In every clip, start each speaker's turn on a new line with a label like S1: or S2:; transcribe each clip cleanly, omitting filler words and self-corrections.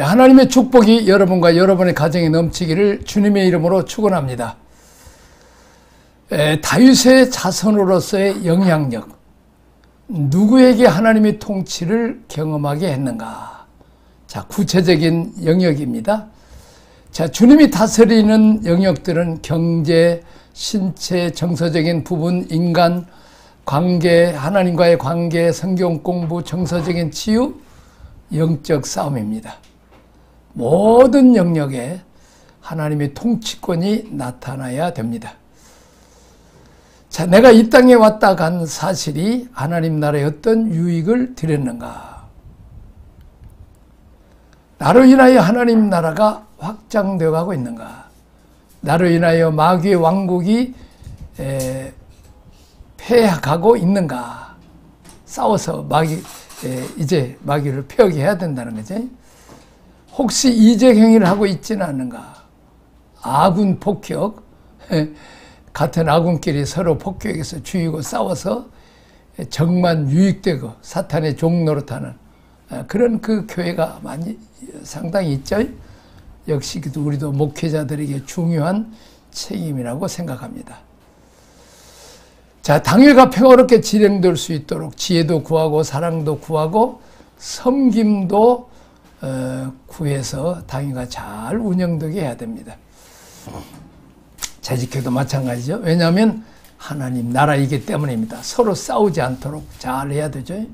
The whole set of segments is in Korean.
S1: 하나님의 축복이 여러분과 여러분의 가정에 넘치기를 주님의 이름으로 축원합니다. 다윗의 자손으로서의 영향력, 누구에게 하나님의 통치를 경험하게 했는가? 자, 구체적인 영역입니다. 자, 주님이 다스리는 영역들은 경제, 신체, 정서적인 부분, 인간, 관계, 하나님과의 관계, 성경 공부, 정서적인 치유, 영적 싸움입니다. 모든 영역에 하나님의 통치권이 나타나야 됩니다. 자, 내가 이 땅에 왔다 간 사실이 하나님 나라에 어떤 유익을 드렸는가? 나로 인하여 하나님 나라가 확장되어 가고 있는가? 나로 인하여 마귀의 왕국이 패하고 있는가? 싸워서 이제 마귀를 폐하게 된다는 거지. 혹시 이적행위를 하고 있지는 않는가? 아군 폭격, 같은 아군끼리 서로 폭격해서 죽이고 싸워서 적만 유익되고 사탄의 종노릇하는 그런 그 교회가 상당히 있죠. 역시 우리도 목회자들에게 중요한 책임이라고 생각합니다. 자, 당일과 평화롭게 진행될 수 있도록 지혜도 구하고 사랑도 구하고 섬김도 구해서 당일과 잘 운영되게 해야 됩니다. 재직회도 마찬가지죠. 왜냐하면 하나님 나라이기 때문입니다. 서로 싸우지 않도록 잘 해야 되죠.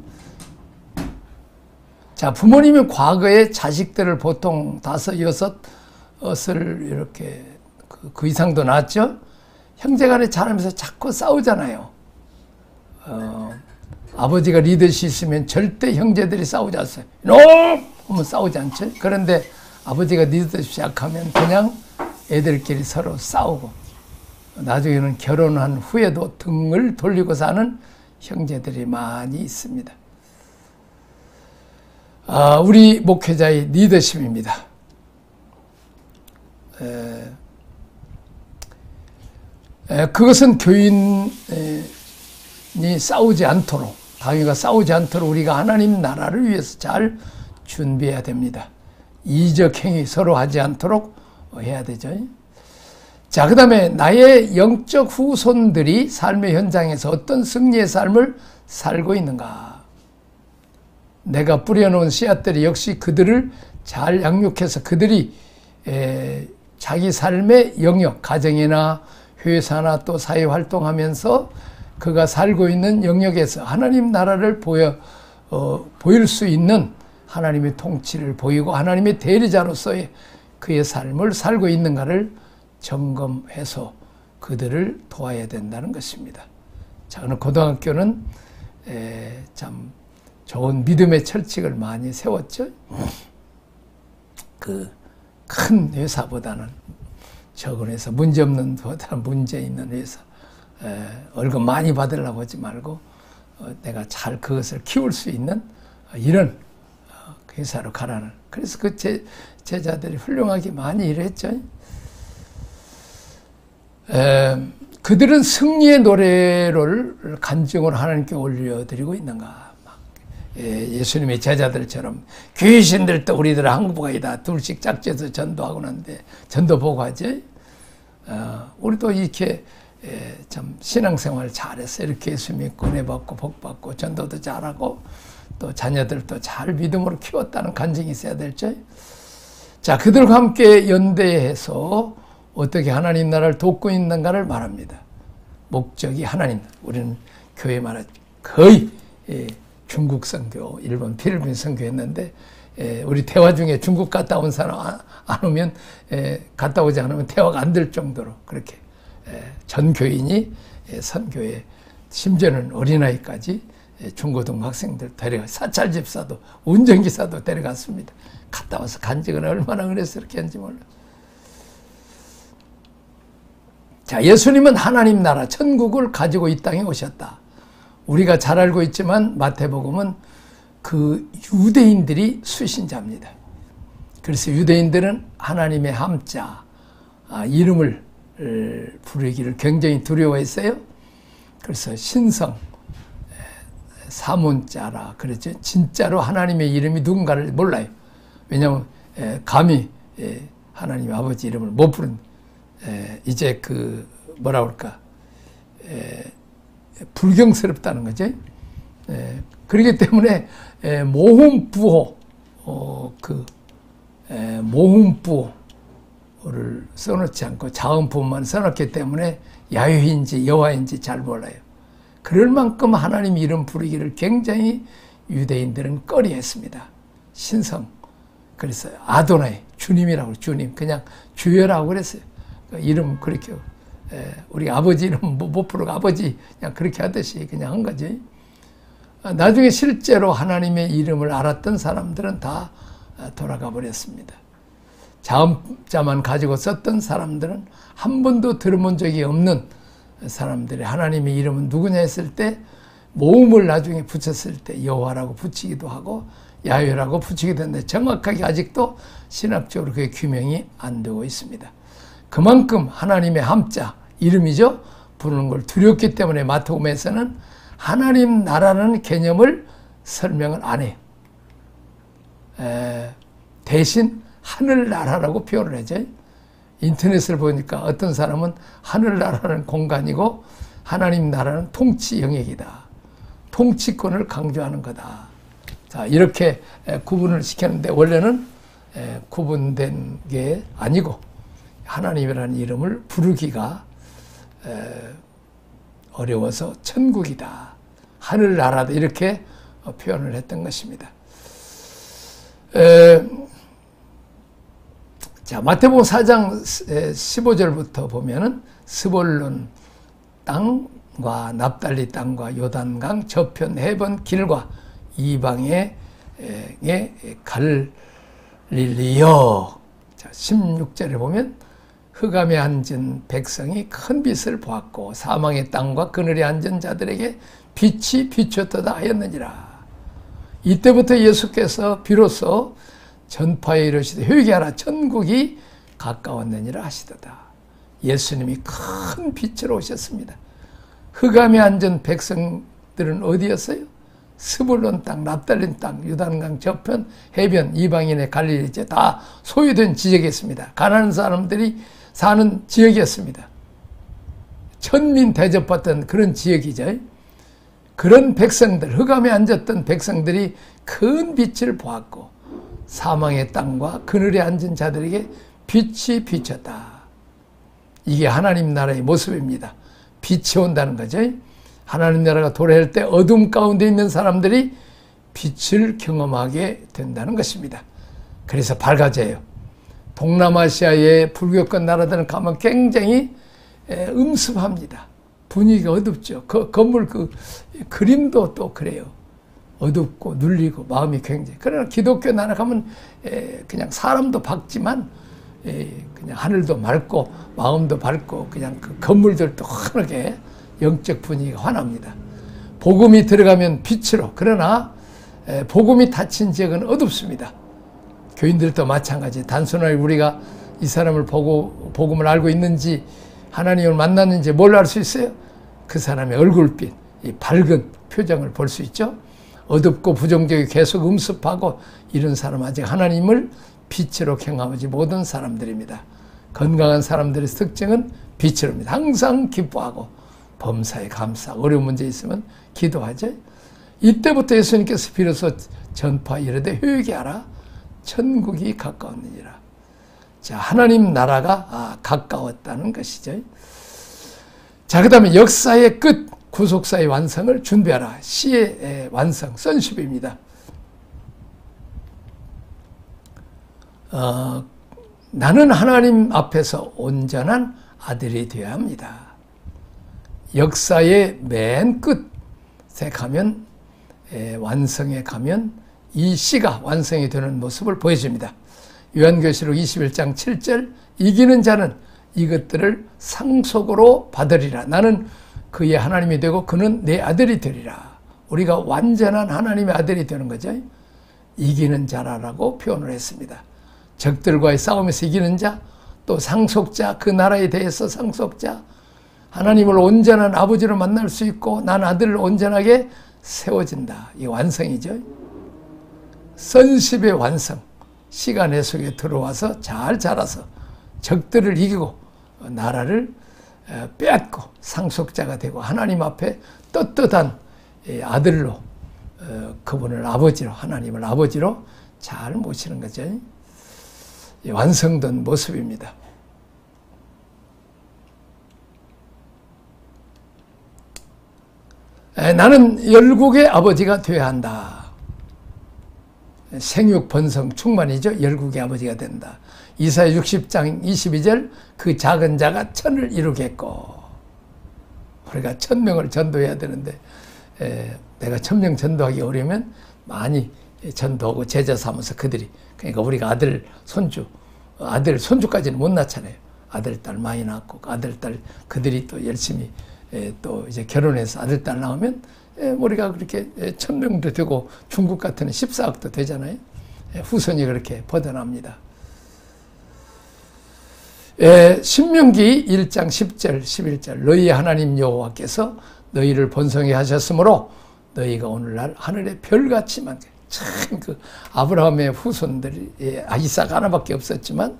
S1: 자, 부모님이 과거에 자식들을 보통 5, 6을 이렇게 그 이상도 낳았죠. 형제간에 자라면서 자꾸 싸우잖아요. 아버지가 리더십 있으면 절대 형제들이 싸우지 않아요. 놈! 하면 싸우지 않죠. 그런데 아버지가 리더십 시작하면 그냥 애들끼리 서로 싸우고 나중에는 결혼한 후에도 등을 돌리고 사는 형제들이 많이 있습니다. 우리 목회자의 리더십입니다. 그것은 교인이 싸우지 않도록, 당회가 싸우지 않도록 우리가 하나님 나라를 위해서 잘 준비해야 됩니다. 이적 행위 서로 하지 않도록 해야 되죠. 자, 그 다음에 나의 영적 후손들이 삶의 현장에서 어떤 승리의 삶을 살고 있는가? 내가 뿌려놓은 씨앗들이 역시 그들을 잘 양육해서 그들이 자기 삶의 영역, 가정이나 회사나 또 사회활동하면서 그가 살고 있는 영역에서 하나님 나라를 보일 수 있는 하나님의 통치를 보이고 하나님의 대리자로서의 그의 삶을 살고 있는가를 점검해서 그들을 도와야 된다는 것입니다. 자, 오늘 고등학교는 참 좋은 믿음의 철칙을 많이 세웠죠. 그 큰 회사보다는 적은 회사, 문제없는 보다는 문제 있는 회사, 월급 많이 받으려고 하지 말고 내가 잘 그것을 키울 수 있는 이런 회사로 가라는. 그래서 그 제자들이 훌륭하게 많이 일했죠. 그들은 승리의 노래를 간증을 하나님께 올려드리고 있는가? 예수님의 제자들처럼 귀신들도 우리들 항복하이다 둘씩 짝지어서 전도하고 나는데 전도 보고 하지. 우리도 이렇게 참 신앙생활 잘해서 이렇게 예수 믿고 은혜 받고 복 받고 전도도 잘하고 또 자녀들도 잘 믿음으로 키웠다는 간증이 있어야 될죠. 자, 그들과 함께 연대해서 어떻게 하나님 나라를 돕고 있는가를 말합니다. 목적이 하나님. 우리는 교회 말하죠. 거의 중국 선교, 일본, 필리핀 선교했는데 우리 대화 중에 중국 갔다 온 사람 안 오면 갔다 오지 않으면 대화가 안 될 정도로 그렇게 전 교인이 선교에 심지어는 어린아이까지 중고등 학생들 데려가 사찰 집사도 운전기사도 데려갔습니다. 갔다 와서 간증을 얼마나 그래서 이렇게 했는지 몰라. 자, 예수님은 하나님 나라 천국을 가지고 이 땅에 오셨다. 우리가 잘 알고 있지만 마태복음은 그 유대인들이 수신자입니다. 그래서 유대인들은 하나님의 함자 이름을 부르기를 굉장히 두려워했어요. 그래서 신성 사문자라 그랬죠. 진짜로 하나님의 이름이 누군가를 몰라요. 왜냐하면 감히 하나님 아버지 이름을 못 부른 이제 뭐라 그럴까 불경스럽다는 거죠. 그렇기 때문에 모훈부호 모훈부호를 써놓지 않고 자음부호만 써놓기 때문에 야훼인지 여호와인지 잘 몰라요. 그럴 만큼 하나님 이름 부르기를 굉장히 유대인들은 꺼려했습니다. 신성. 그래서 아도나이, 주님이라고, 주님. 그냥 주여라고 그랬어요. 이름 그렇게, 우리 아버지 이름 못 부르고 아버지 그냥 그렇게 하듯이 그냥 한 거지. 나중에 실제로 하나님의 이름을 알았던 사람들은 다 돌아가 버렸습니다. 자음자만 가지고 썼던 사람들은 한 번도 들어본 적이 없는 사람들이 하나님의 이름은 누구냐 했을 때 모음을 나중에 붙였을 때 여호와라고 붙이기도 하고 야훼라고 붙이기도 했는데 정확하게 아직도 신학적으로 그게 규명이 안 되고 있습니다. 그만큼 하나님의 함자 이름이죠. 부르는 걸 두렵기 때문에 마태복음에서는 하나님 나라는 개념을 설명을 안 해요. 대신 하늘나라라고 표현을 하죠. 인터넷을 보니까 어떤 사람은 하늘나라는 공간이고 하나님 나라는 통치 영역이다. 통치권을 강조하는 거다. 자, 이렇게 구분을 시켰는데 원래는 구분된 게 아니고 하나님이라는 이름을 부르기가 어려워서 천국이다. 하늘나라다. 이렇게 표현을 했던 것입니다. 자, 마태복음 4장 15절부터 보면은 스볼론 땅과 납달리 땅과 요단강 저편 해변 길과 이방의 갈릴리여. 자, 16절에 보면 흑암에 앉은 백성이 큰 빛을 보았고 사망의 땅과 그늘에 앉은 자들에게 빛이 비쳤도다 하였느니라. 이때부터 예수께서 비로소 전파에 이르시되 회개하라 천국이 가까웠느니라 하시도다. 예수님이 큰 빛으로 오셨습니다. 흑암에 앉은 백성들은 어디였어요? 스불론 땅, 납달린 땅, 요단강 저편, 해변, 이방인의 갈릴리 이제 다 소유된 지역이었습니다. 가난한 사람들이 사는 지역이었습니다. 천민 대접받던 그런 지역이죠. 그런 백성들, 흑암에 앉았던 백성들이 큰 빛을 보았고 사망의 땅과 그늘에 앉은 자들에게 빛이 비쳤다. 이게 하나님 나라의 모습입니다. 빛이 온다는 거죠. 하나님 나라가 도래할 때 어둠 가운데 있는 사람들이 빛을 경험하게 된다는 것입니다. 그래서 밝아져요. 동남아시아의 불교권 나라들은 가면 굉장히 음습합니다. 분위기가 어둡죠. 건물 그림도 또 그래요. 어둡고 눌리고 마음이 굉장히. 그러나 기독교 나라 가면 그냥 사람도 밝지만 그냥 하늘도 맑고 마음도 밝고 그냥 그 건물들도 환하게 영적 분위기가 환합니다. 복음이 들어가면 빛으로. 그러나 복음이 닫힌 지역은 어둡습니다. 교인들도 마찬가지. 단순하게 우리가 이 사람을 보고 복음을 알고 있는지 하나님을 만났는지 뭘 알 수 있어요? 그 사람의 얼굴빛, 이 밝은 표정을 볼 수 있죠. 어둡고 부정적이 계속 음습하고 이런 사람 아직 하나님을 빛으로 경험하지 못한 사람들입니다. 건강한 사람들의 특징은 빛으로입니다. 항상 기뻐하고 범사에 감사하고 어려운 문제 있으면 기도하죠. 이때부터 예수님께서 비로소 전파 이르되 회개하라 천국이 가까웠느니라. 자, 하나님 나라가 가까웠다는 것이죠. 자, 그 다음에 역사의 끝, 구속사의 완성을 준비하라. 시의 완성, 선십입니다. 나는 하나님 앞에서 온전한 아들이 되어야 합니다. 역사의 맨 끝에 가면, 완성에 가면 이 시가 완성이 되는 모습을 보여줍니다. 요한계시록 21장 7절 이기는 자는 이것들을 상속으로 받으리라. 나는 그의 하나님이 되고 그는 내 아들이 되리라. 우리가 완전한 하나님의 아들이 되는 거죠. 이기는 자라고 표현을 했습니다. 적들과의 싸움에서 이기는 자, 또 상속자, 그 나라에 대해서 상속자, 하나님을 온전한 아버지로 만날 수 있고 난 아들을 온전하게 세워진다. 이 완성이죠. 선십의 완성, 시간의 속에 들어와서 잘 자라서 적들을 이기고 나라를 빼앗고 상속자가 되고 하나님 앞에 떳떳한 아들로 그분을 아버지로, 하나님을 아버지로 잘 모시는 거죠. 완성된 모습입니다. 나는 열국의 아버지가 되어야 한다. 생육 번성 충만이죠. 열국의 아버지가 된다. 이사야 60장 22절 그 작은 자가 천을 이루겠고, 우리가 1000명을 전도해야 되는데 내가 1000명 전도하기 어려우면 많이 전도하고 제자 삼아서 그들이, 그러니까 우리가 아들 손주까지는 못 낳잖아요. 아들 딸 많이 낳고 아들 딸 그들이 또 열심히 또 이제 결혼해서 아들 딸 낳으면 우리가 그렇게 1000명도 되고 중국 같은 14억도 되잖아요. 후손이 그렇게 퍼져납니다. 신명기 1장 10절 11절 너희 하나님 여호와께서 너희를 번성히 하셨으므로 너희가 오늘날 하늘의 별같이 많게, 참 그 아브라함의 후손들이 이삭 하나밖에 없었지만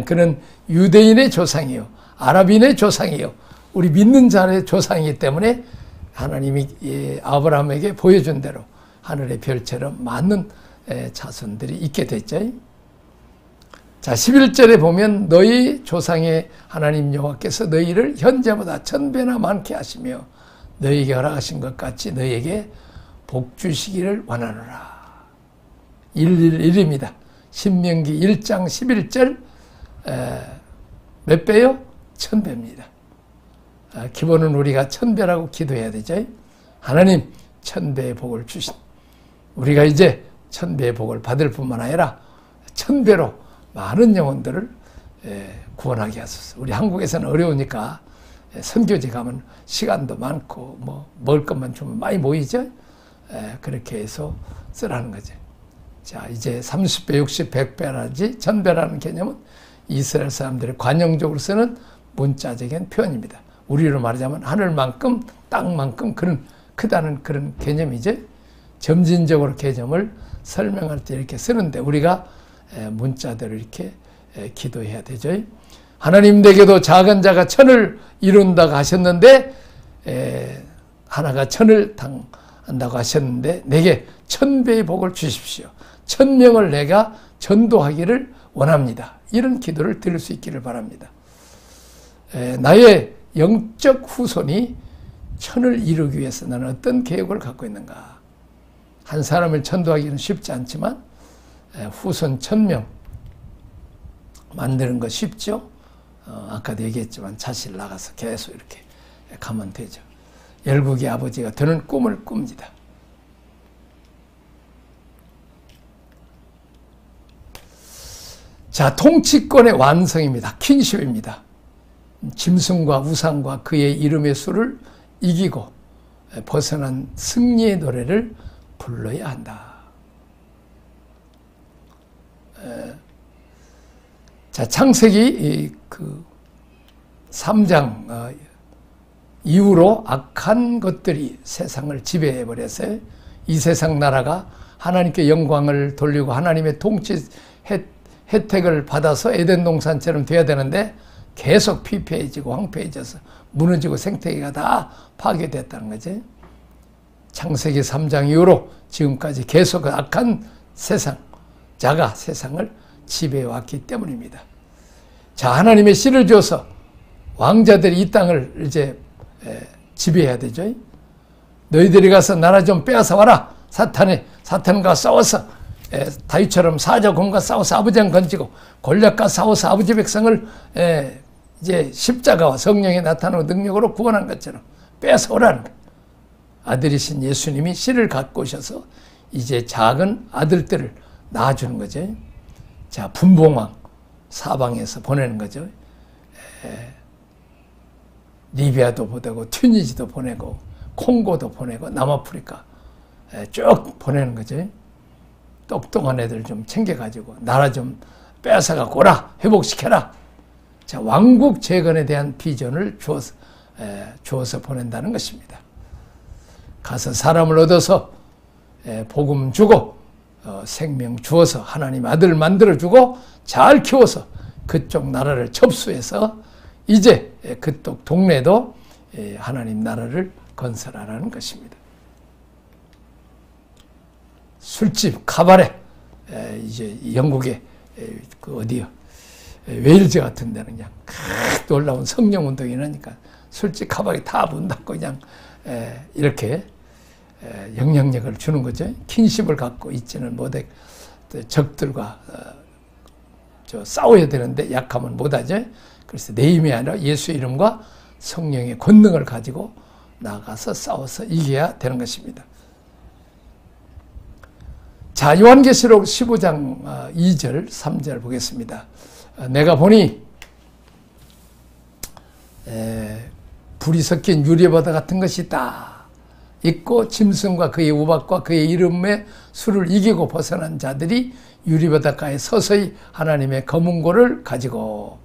S1: 그는 유대인의 조상이요 아랍인의 조상이요 우리 믿는 자의 조상이기 때문에 하나님이 아브라함에게 보여준 대로 하늘의 별처럼 많은 자손들이 있게 됐죠. 자, 11절에 보면 너희 조상의 하나님 여호와께서 너희를 현재보다 1000배나 많게 하시며 너희에게 허락하신 것 같이 너희에게 복 주시기를 원하노라. 111입니다. 신명기 1장 11절 몇 배요? 1000배입니다. 기본은 우리가 1000배라고 기도해야 되죠. 하나님 1000배의 복을 주신, 우리가 이제 1000배의 복을 받을 뿐만 아니라 1000배로 많은 영혼들을 구원하게 하소서. 우리 한국에서는 어려우니까 선교지 가면 시간도 많고 뭐 먹을 것만 주면 많이 모이죠. 그렇게 해서 쓰라는 거죠. 자, 이제 30배, 60배, 100배라든지 1000배라는 개념은 이스라엘 사람들이 관용적으로 쓰는 문자적인 표현입니다. 우리로 말하자면 하늘만큼 땅만큼 그런 크다는 그런 개념이죠. 점진적으로 개념을 설명할 때 이렇게 쓰는데 우리가 문자대로 이렇게 기도해야 되죠. 하나님 내게도 작은 자가 1000을 이룬다고 하셨는데 하나가 1000을 당한다고 하셨는데 내게 1000배의 복을 주십시오. 1000명을 내가 전도하기를 원합니다. 이런 기도를 드릴 수 있기를 바랍니다. 나의 영적 후손이 1000을 이루기 위해서 나는 어떤 계획을 갖고 있는가. 한 사람을 전도하기는 쉽지 않지만 후손 1000명 만드는 거 쉽죠. 아까도 얘기했지만 자실 나가서 계속 이렇게 가면 되죠. 열국의 아버지가 되는 꿈을 꿉니다. 자, 통치권의 완성입니다. 킹십입니다. 짐승과 우상과 그의 이름의 수를 이기고 벗어난 승리의 노래를 불러야 한다. 자, 창세기 그 3장 이후로 악한 것들이 세상을 지배해버렸어요. 이 세상 나라가 하나님께 영광을 돌리고 하나님의 통치 혜택을 받아서 에덴 동산처럼 돼야 되는데 계속 피폐해지고 황폐해져서 무너지고 생태계가 다 파괴됐다는 거지. 창세기 3장 이후로 지금까지 계속 악한 세상, 자가 세상을 지배해왔기 때문입니다. 자, 하나님의 씨를 줘서 왕자들이 이 땅을 이제 지배해야 되죠. 너희들이 가서 나라 좀 빼앗아 와라. 사탄과 싸워서 다윗처럼 사자곰과 싸워서 아버지랑 건지고 골리앗과 싸워서 아버지 백성을 이제 십자가와 성령이 나타나는 능력으로 구원한 것처럼 빼앗아 오라는 거예요. 아들이신 예수님이 씨를 갖고 오셔서 이제 작은 아들들을 낳아주는 거죠. 자, 분봉왕 사방에서 보내는 거죠. 리비아도 보내고 튀니지도 보내고 콩고도 보내고 남아프리카 쭉 보내는 거죠. 똑똑한 애들 좀 챙겨가지고 나라 좀 뺏어갖고 오라, 회복시켜라. 자, 왕국 재건에 대한 비전을 주어서 보낸다는 것입니다. 가서 사람을 얻어서 복음 주고 생명 주어서 하나님 아들 만들어주고 잘 키워서 그쪽 나라를 접수해서 이제 그쪽 동네도 하나님 나라를 건설하라는 것입니다. 술집 카바레, 이제 영국의 그 어디요, 웨일즈 같은 데는 그냥 놀라운 성령 운동이 나니까 술집 카바레 다 문 닫고 그냥 이렇게 영향력을 주는 거죠. 킹십을 갖고 있지는 못해 적들과 싸워야 되는데 약하면 못하죠. 그래서 내 힘이 아니라 예수 이름과 성령의 권능을 가지고 나가서 싸워서 이겨야 되는 것입니다. 자, 요한계시록 15장 2절 3절 보겠습니다. 내가 보니 불이 섞인 유리바다 같은 것이 있다. 있고 짐승과 그의 우박과 그의 이름의 수를 이기고 벗어난 자들이 유리바닷가에 서서히 하나님의 검은고를 가지고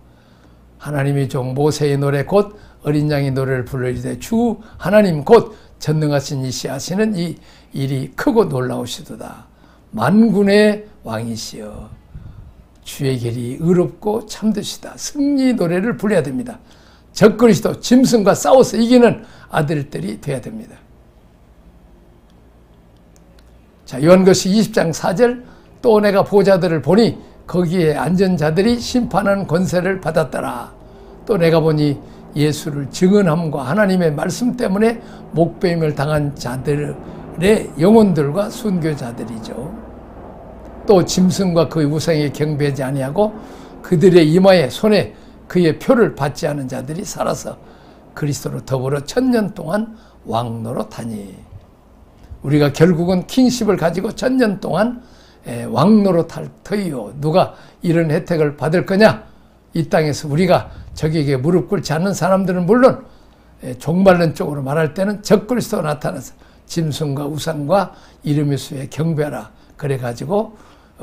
S1: 하나님의 종 모세의 노래 곧 어린 양의 노래를 부르짖되 주 하나님 곧 전능하신 이시 하시는 이 일이 크고 놀라우시도다. 만군의 왕이시여 주의 길이 의롭고 참되시다. 승리 노래를 불러야 됩니다. 적그리스도 짐승과 싸워서 이기는 아들들이 되어야 됩니다. 자, 요한계시 20장 4절 또 내가 보좌들을 보니 거기에 앉은 자들이 심판하는 권세를 받았더라. 또 내가 보니 예수를 증언함과 하나님의 말씀 때문에 목배임을 당한 자들의 영혼들과 순교자들이죠. 또 짐승과 그의 우상에 경배하지 아니하고 그들의 이마에 손에 그의 표를 받지 않은 자들이 살아서 그리스도로 더불어 1000년 동안 왕노릇하니 우리가 결국은 킹십을 가지고 1000년 동안 왕노릇할 터이요. 누가 이런 혜택을 받을 거냐? 이 땅에서 우리가 적에게 무릎 꿇지 않는 사람들은 물론 종말론 쪽으로 말할 때는 적그리스도가 나타나서 짐승과 우상과 이름의 수에 경배하라. 그래가지고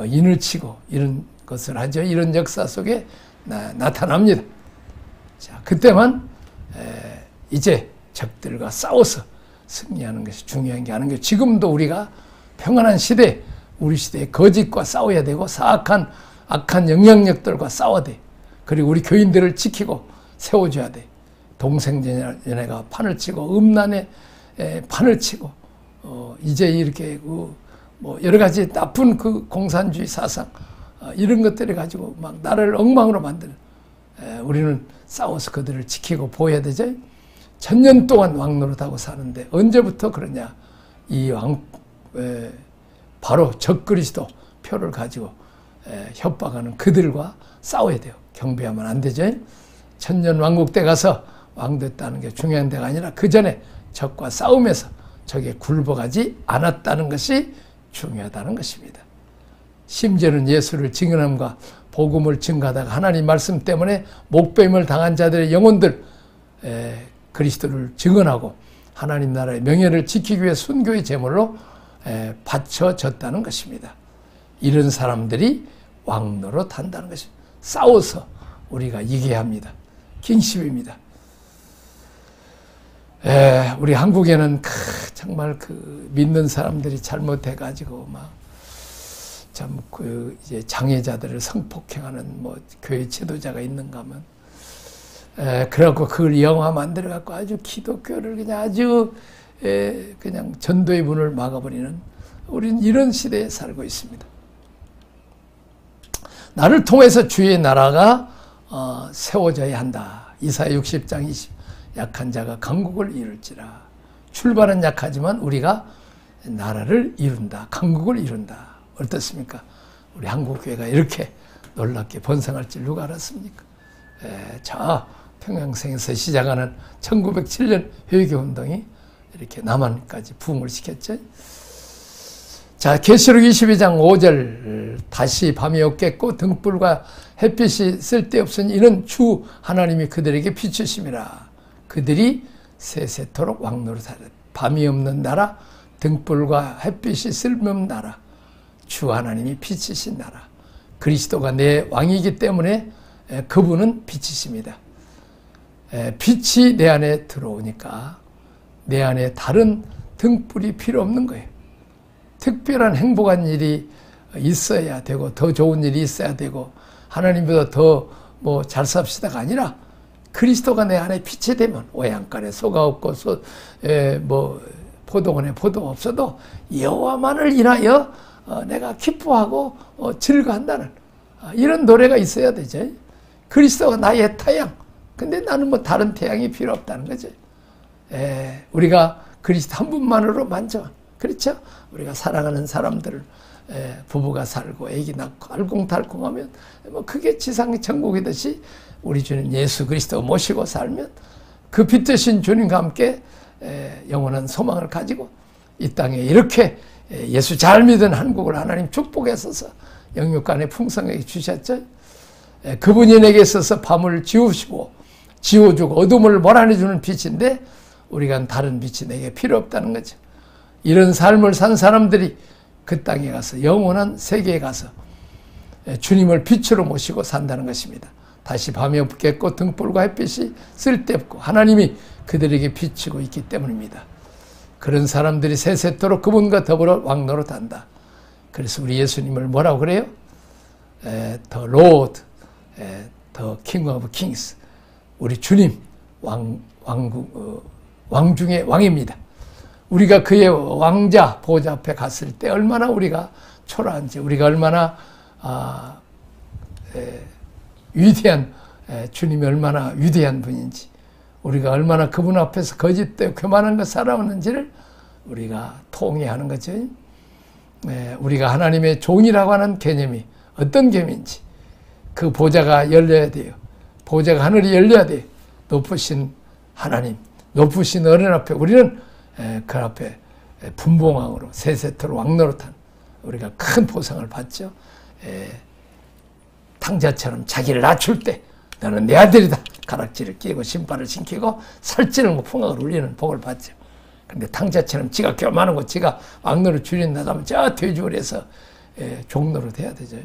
S1: 인을 치고 이런 것을 하죠. 이런 역사 속에 나타납니다. 자, 그때만 이제 적들과 싸워서 승리하는 것이 중요한 게 아닌 게 지금도 우리가 평안한 시대, 우리 시대에 거짓과 싸워야 되고 사악한 악한 영향력들과 싸워야 돼. 그리고 우리 교인들을 지키고 세워줘야 돼. 동생연애가 판을 치고 음란에 판을 치고 이제 이렇게 뭐 여러 가지 나쁜 그 공산주의 사상 이런 것들을 가지고 막 나라를 엉망으로 만드는 우리는 싸워서 그들을 지키고 보호해야 되죠. 1000년 동안 왕노릇하고 사는데 언제부터 그러냐? 이 바로 적그리스도 표를 가지고 협박하는 그들과 싸워야 돼요. 경배하면 안 되죠. 1000년 왕국 때 가서 왕 됐다는 게 중요한 데가 아니라 그 전에 적과 싸우면서 적에 굴복하지 않았다는 것이 중요하다는 것입니다. 심지어는 예수를 증언함과 복음을 증거하다가 하나님 말씀 때문에 목배임을 당한 자들의 영혼들 그리스도를 증언하고 하나님 나라의 명예를 지키기 위해 순교의 제물로 바쳐졌다는 것입니다. 이런 사람들이 왕노릇 한다는 것입니다. 싸워서 우리가 이겨야 합니다. 킹십입니다. 우리 한국에는 정말 믿는 사람들이 잘못해가지고 참 이제 장애자들을 성폭행하는 교회 지도자가 있는가 하면 그래갖고 그걸 영화 만들어갖고 아주 기독교를 그냥 아주 그냥 전도의 문을 막아버리는 우리는 이런 시대에 살고 있습니다. 나를 통해서 주의 나라가 세워져야 한다. 이사야 60장 20 약한 자가 강국을 이룰지라. 출발은 약하지만 우리가 나라를 이룬다. 강국을 이룬다. 어떻습니까? 우리 한국교회가 이렇게 놀랍게 번성할 줄 누가 알았습니까? 저 평양생에서 시작하는 1907년 회개운동이 이렇게 남한까지 부흥을 시켰죠. 자, 계시록 22장 5절 다시 밤이 없겠고 등불과 햇빛이 쓸데없으니 이는 주 하나님이 그들에게 비추심이라. 그들이 세세토록 왕노릇하리. 밤이 없는 나라, 등불과 햇빛이 쓸모없는 나라, 주 하나님이 빛이신 나라. 그리스도가 내 왕이기 때문에 그분은 빛이십니다. 빛이 내 안에 들어오니까 내 안에 다른 등불이 필요 없는 거예요. 특별한 행복한 일이 있어야 되고 더 좋은 일이 있어야 되고 하나님보다 더 뭐 잘 삽시다가 아니라 그리스도가 내 안에 빛이 되면 오양간에 소가 없고 뭐 포도원에 포도가 없어도 여호와만을 인하여 내가 기뻐하고 즐거한다는 이런 노래가 있어야 되죠. 그리스도가 나의 태양. 근데 나는 뭐 다른 태양이 필요 없다는 거죠. 우리가 그리스도 한 분만으로 만족. 그렇죠? 우리가 사랑하는 사람들을 부부가 살고 아기 낳고 알콩달콩하면 뭐 그게 지상의 천국이듯이 우리 주님 예수 그리스도 모시고 살면 그 빛 되신 주님과 함께 영원한 소망을 가지고 이 땅에 이렇게 예수 잘 믿은 한국을 하나님 축복하셔서 영육간에 풍성하게 주셨죠. 그분이 내게 있어서 밤을 지워주고 어둠을 몰아내주는 빛인데 우리가 다른 빛이 내게 필요 없다는 거죠. 이런 삶을 산 사람들이 그 땅에 가서 영원한 세계에 가서 주님을 빛으로 모시고 산다는 것입니다. 다시 밤이 없겠고 등불과 햇빛이 쓸데없고 하나님이 그들에게 비치고 있기 때문입니다. 그런 사람들이 세세토록 그분과 더불어 왕노릇한다. 그래서 우리 예수님을 뭐라고 그래요? The Lord, the King of Kings. 우리 주님 왕 중의 왕입니다. 우리가 그의 왕자 보좌 앞에 갔을 때 얼마나 우리가 초라한지, 우리가 얼마나 위대한 주님이 얼마나 위대한 분인지, 우리가 얼마나 그분 앞에서 거짓되고 교만한 거 살아오는지를 우리가 통해하는 거죠. 우리가 하나님의 종이라고 하는 개념이 어떤 개념인지 그 보좌가 열려야 돼요. 보좌가 하늘이 열려야 돼요. 높으신 하나님, 높으신 어른 앞에 우리는 그 앞에 분봉왕으로 세세토록 왕노릇한 우리가 큰 보상을 받죠. 탕자처럼 자기를 낮출 때 너는 내 아들이다. 가락지를 끼고 신발을 신기고 살찌는 풍악을 울리는 복을 받죠. 그런데 탕자처럼 지가 교만하고 지가 왕노릇 줄인다 하면 저 돼지울에서 종노릇 해야 되죠.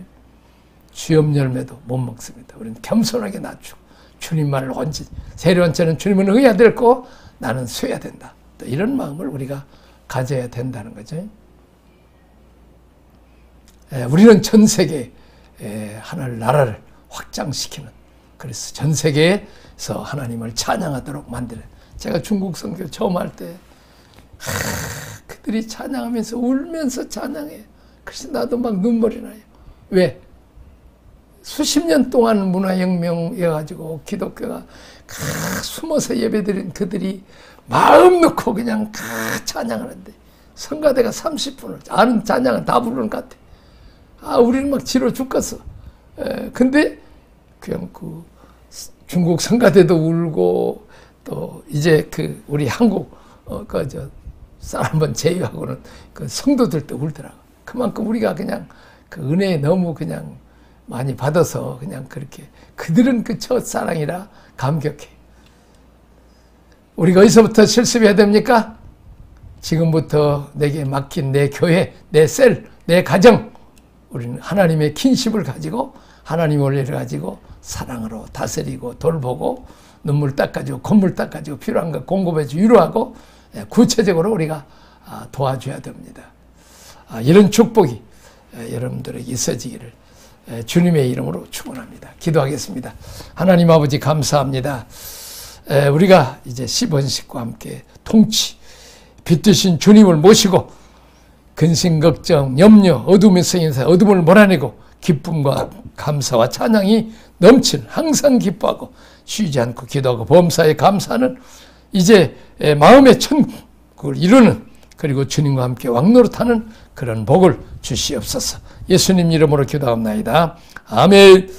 S1: 주염 열매도 못 먹습니다. 우리는 겸손하게 낮추고 주님만을 온전히 세례원처럼 주님은 의해야 되고 나는 쇠야 된다. 또 이런 마음을 우리가 가져야 된다는 거죠. 우리는 전 세계 하나님 나라를 확장시키는, 그래서 전 세계에서 하나님을 찬양하도록 만드는. 제가 중국 선교 처음 할 때 그들이 찬양하면서 울면서 찬양해. 그래서 나도 막 눈물이 나요. 왜? 수십 년 동안 문화혁명이어가지고 기독교가 숨어서 예배드린 그들이 마음 놓고 그냥 찬양하는데 성가대가 30분을 아는 찬양은 다 부르는 것 같아. 우리는 막 지러 죽겠어. 근데 그냥 그 중국 성가대도 울고 또 이제 그 우리 한국 사람은 제외하고는 그 성도들도 울더라고. 그만큼 우리가 그냥 그 은혜에 너무 그냥 많이 받아서 그냥 그렇게 그들은 그 첫사랑이라 감격해. 우리가 어디서부터 실습해야 됩니까? 지금부터 내게 맡긴 내 교회, 내 셀, 내 가정, 우리는 하나님의 킨십을 가지고 하나님 원리를 가지고 사랑으로 다스리고 돌보고 눈물 닦아주고 콧물 닦아주고 필요한 거 공급해주고 위로하고 구체적으로 우리가 도와줘야 됩니다. 이런 축복이 여러분들에게 있어지기를 주님의 이름으로 축원합니다. 기도하겠습니다. 하나님 아버지 감사합니다. 우리가 이제 10원씩과 함께 통치, 빛 되신 주님을 모시고 근심, 걱정, 염려, 어둠의 성인사 어둠을 몰아내고 기쁨과 감사와 찬양이 넘치는, 항상 기뻐하고 쉬지 않고 기도하고 범사에 감사하는 이제 마음의 천국을 이루는, 그리고 주님과 함께 왕노릇하는 그런 복을 주시옵소서. 예수님 이름으로 기도합니다. 아멘.